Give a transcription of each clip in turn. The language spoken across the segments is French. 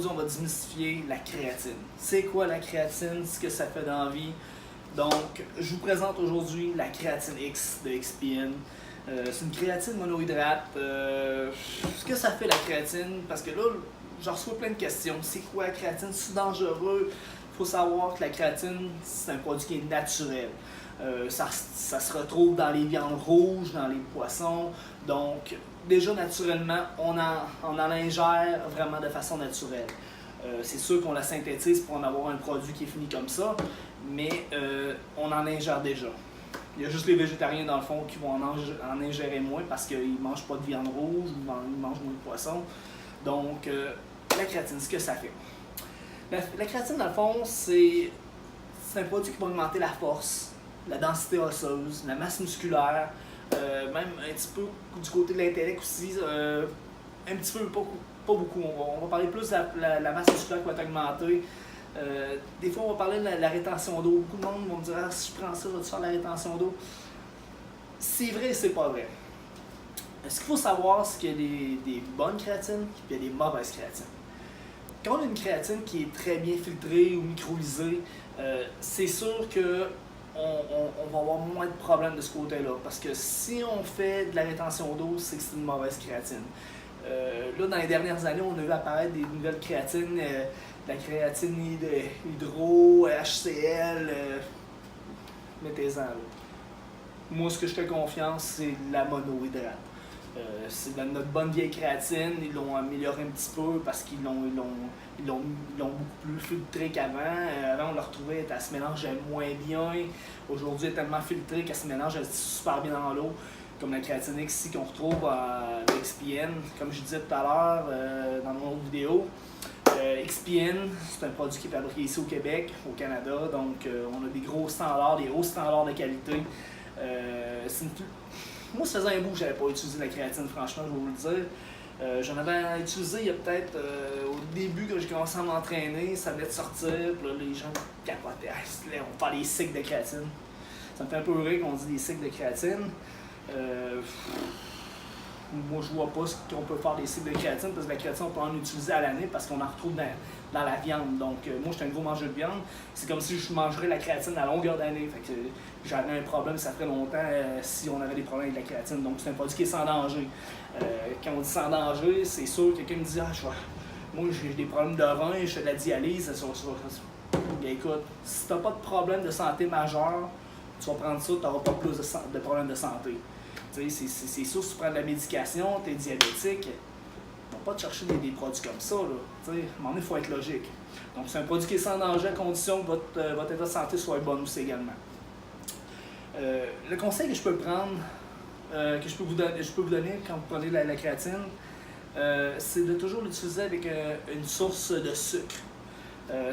aujourd'hui, on va démystifier la créatine. C'est quoi la créatine, ce que ça fait dans la vie? Donc, je vous présente aujourd'hui la créatine X de XPN. C'est une créatine monohydrate. Ce que ça fait la créatine, parce que là, j'en reçois plein de questions. C'est quoi la créatine? C'est dangereux? Il faut savoir que la créatine, c'est un produit qui est naturel. Ça se retrouve dans les viandes rouges, dans les poissons. Donc, déjà naturellement, on en ingère vraiment de façon naturelle. C'est sûr qu'on la synthétise pour en avoir un produit qui est fini comme ça, mais on en ingère déjà. Il y a juste les végétariens dans le fond qui vont en ingérer moins parce qu'ils ne mangent pas de viande rouge, ils mangent moins de poisson. Donc, la créatine, ce que ça fait. La créatine, dans le fond, c'est un produit qui va augmenter la force, la densité osseuse, la masse musculaire, même un petit peu du côté de l'intellect aussi, un petit peu, pas beaucoup. On va parler plus de la masse musculaire qui va être augmentée. Des fois, on va parler de la rétention d'eau. Beaucoup de monde vont me dire « Ah, si je prends ça, je vais faire la rétention d'eau. » C'est vrai et c'est pas vrai. Ce qu'il faut savoir, c'est qu'il y a des bonnes créatines et il y a des mauvaises créatines. Quand on a une créatine qui est très bien filtrée ou microlysée, c'est sûr que on va avoir moins de problèmes de ce côté-là. Parce que si on fait de la rétention d'eau, c'est que c'est une mauvaise créatine. Là, dans les dernières années, on a vu apparaître des nouvelles créatines, la créatine hydro, HCl, mettez-en là. Moi, ce que je fais confiance, c'est la monohydrate. C'est dans notre bonne vieille créatine, ils l'ont amélioré un petit peu parce qu'ils l'ont beaucoup plus filtré qu'avant. Avant, on la retrouvait, elle se mélangeait moins bien. Aujourd'hui, elle est tellement filtrée qu'elle se mélange super bien dans l'eau. Comme la créatine X ici qu'on retrouve à XPN, comme je disais tout à l'heure dans mon autre vidéo. XPN, c'est un produit qui est fabriqué ici au Québec, au Canada, donc on a des gros standards, des hauts standards de qualité. Moi, ça faisait un bout que je n'avais pas utilisé la créatine, franchement, je vais vous le dire. J'en avais utilisé il y a peut-être au début quand j'ai commencé à m'entraîner, ça venait de sortir, puis là, les gens capotaient, on parle des cycles de créatine. Ça me fait un peu rire qu'on dise des cycles de créatine. Moi, je vois pas ce qu'on peut faire des cycles de créatine parce que la créatine, on peut en utiliser à l'année parce qu'on en retrouve dans la viande. Donc, moi, je suis un gros mangeur de viande. C'est comme si je mangerais la créatine à longueur d'année. Fait que j'avais un problème, ça ferait longtemps si on avait des problèmes avec la créatine. Donc, c'est un produit qui est sans danger. Quand on dit sans danger, c'est sûr que quelqu'un me dit moi, j'ai des problèmes de rein, je fais de la dialyse. Bien, écoute, si tu n'as pas de problème de santé majeur, tu vas prendre ça, tu n'auras pas plus de problèmes de santé. C'est sûr, si tu prends de la médication, tu es diabétique, tu ne vas pas te chercher des produits comme ça. Là. À un moment donné, il faut être logique. Donc, c'est un produit qui est sans danger à condition que votre état de santé soit bon aussi également. Le conseil que je peux prendre, que je peux vous donner quand vous prenez la créatine, c'est de toujours l'utiliser avec une source de sucre.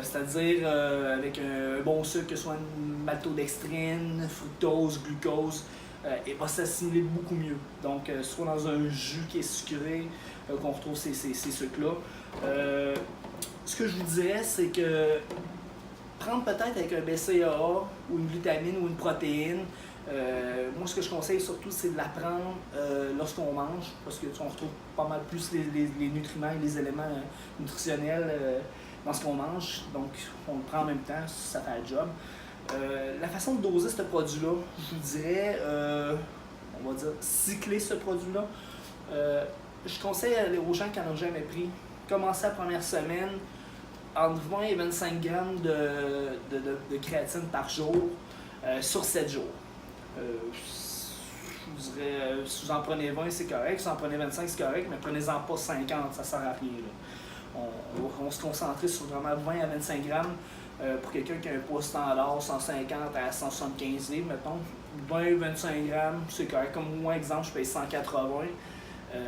C'est-à-dire avec un bon sucre, que ce soit une maltodextrine, fructose, glucose, et va s'assimiler beaucoup mieux. Donc, soit dans un jus qui est sucré, qu'on retrouve ces sucres-là. Ce que je vous dirais, c'est que prendre peut-être avec un BCAA ou une glutamine ou une protéine, moi, ce que je conseille surtout, c'est de la prendre lorsqu'on mange, parce qu'on retrouve pas mal plus les nutriments et les éléments nutritionnels dans ce qu'on mange. Donc, on le prend en même temps, ça fait le job. La façon de doser ce produit-là, je vous dirais, on va dire, cycler ce produit-là. Je conseille aux gens qui n'en ont jamais pris, commencer la première semaine, entre 20 et 25 grammes de créatine par jour sur 7 jours. Je vous dirais, si vous en prenez 20, c'est correct, si vous en prenez 25, c'est correct, mais prenez-en pas 50, ça ne sert à rien. Là. On va se concentrer sur vraiment 20 à 25 grammes. Pour quelqu'un qui a un poids standard, 150 à 175 livres, mettons, 20-25 grammes, c'est correct. Comme moi, exemple, je paye 180. Je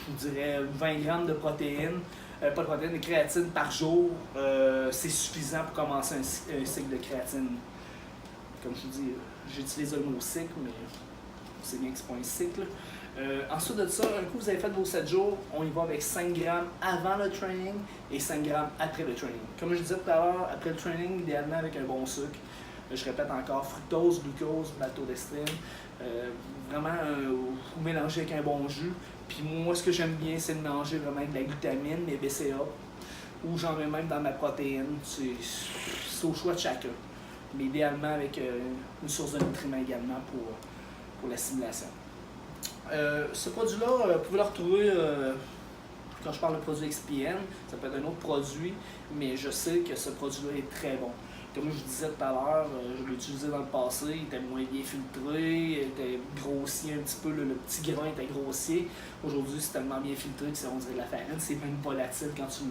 vous dirais 20 grammes de protéines, pas de protéines, de créatine par jour, c'est suffisant pour commencer un cycle de créatine. Comme je vous dis, j'utilise le mot cycle, mais c'est bien que c'est pas un cycle. Ensuite de ça, un coup vous avez fait vos 7 jours, on y va avec 5 grammes avant le training et 5 grammes après le training. Comme je disais tout à l'heure, après le training, idéalement avec un bon sucre. Je répète encore, fructose, glucose, maltodextrine. Vraiment, vous mélangez avec un bon jus. Puis moi, ce que j'aime bien, c'est de mélanger vraiment avec de la glutamine, mes BCA. ou j'en mets même dans ma protéine. C'est au choix de chacun. Mais idéalement avec une source de nutriments également pour l'assimilation. Ce produit-là, vous pouvez le retrouver quand je parle de produit XPN, ça peut être un autre produit, mais je sais que ce produit-là est très bon. Comme je vous disais tout à l'heure, je l'ai utilisé dans le passé, il était moins bien filtré, il était grossier un petit peu, le petit grain était grossier. Aujourd'hui, c'est tellement bien filtré que on dirait de la farine, c'est même volatile quand tu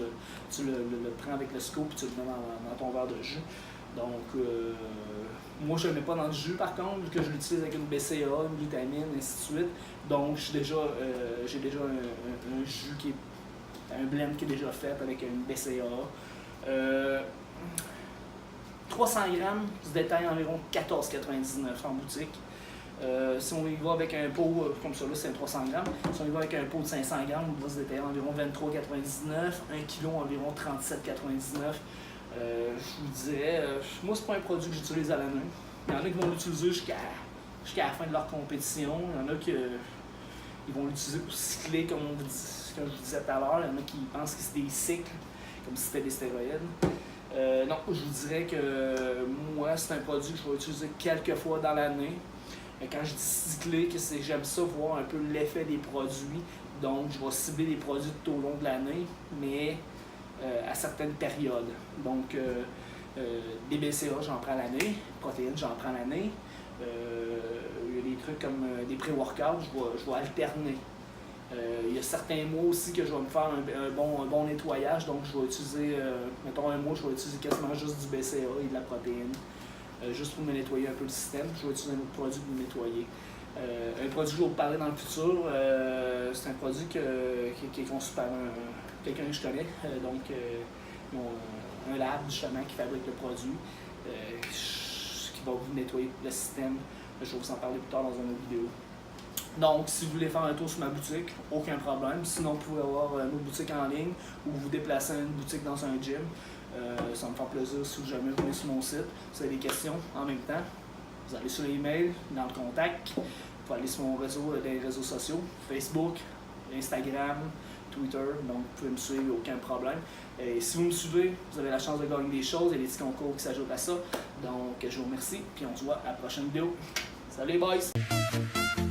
le prends avec le scoop et tu le mets dans ton verre de jus. Donc, moi je ne le mets pas dans le jus par contre, vu que je l'utilise avec une BCA, une vitamine, et ainsi de suite. Donc, j'ai déjà un jus qui est un blend qui est déjà fait avec une BCA. 300 grammes se détaille environ 14,99 en boutique. Si on y va avec un pot comme ça, là c'est 300 grammes. Si on y va avec un pot de 500 grammes, on va se détailler environ 23,99. 1 kg environ 37,99. Je vous dirais, moi c'est pas un produit que j'utilise à l'année. Il y en a qui vont l'utiliser jusqu'à la fin de leur compétition. Il y en a qui vont l'utiliser pour cycler, comme je vous disais tout à l'heure. Il y en a qui pensent que c'est des cycles, comme si c'était des stéroïdes. Non, je vous dirais que moi, c'est un produit que je vais utiliser quelques fois dans l'année. Quand je dis cycler, j'aime ça voir un peu l'effet des produits. Donc, je vais cibler des produits tout au long de l'année, mais à certaines périodes. Donc, des BCA, j'en prends l'année. Protéines, j'en prends l'année. Il y a des trucs comme des pré-workouts, je vais alterner. Il y a certains mois aussi que je vais me faire un bon nettoyage, donc je vais utiliser, mettons un mois, je vais utiliser quasiment juste du BCA et de la protéine, juste pour me nettoyer un peu le système. Je vais utiliser un autre produit pour me nettoyer. Un produit que je vais vous parler dans le futur, c'est un produit qui est conçu par quelqu'un que je connais, donc ils ont un lab justement qui fabrique le produit, qui va vous nettoyer le système. Je vais vous en parler plus tard dans une autre vidéo. Donc, si vous voulez faire un tour sur ma boutique, aucun problème. Sinon, vous pouvez avoir notre boutique en ligne ou vous déplacer à une boutique dans un gym. Ça me fait plaisir si jamais vous venez sur mon site. Si vous avez des questions en même temps, vous allez sur l'email, dans le contact. Vous pouvez aller sur mon réseau, des réseaux sociaux, Facebook, Instagram, Twitter. Donc, vous pouvez me suivre, aucun problème. Et si vous me suivez, vous avez la chance de gagner des choses. Il y a des petits concours qui s'ajoutent à ça. Donc, je vous remercie. Puis on se voit à la prochaine vidéo. Salut les boys!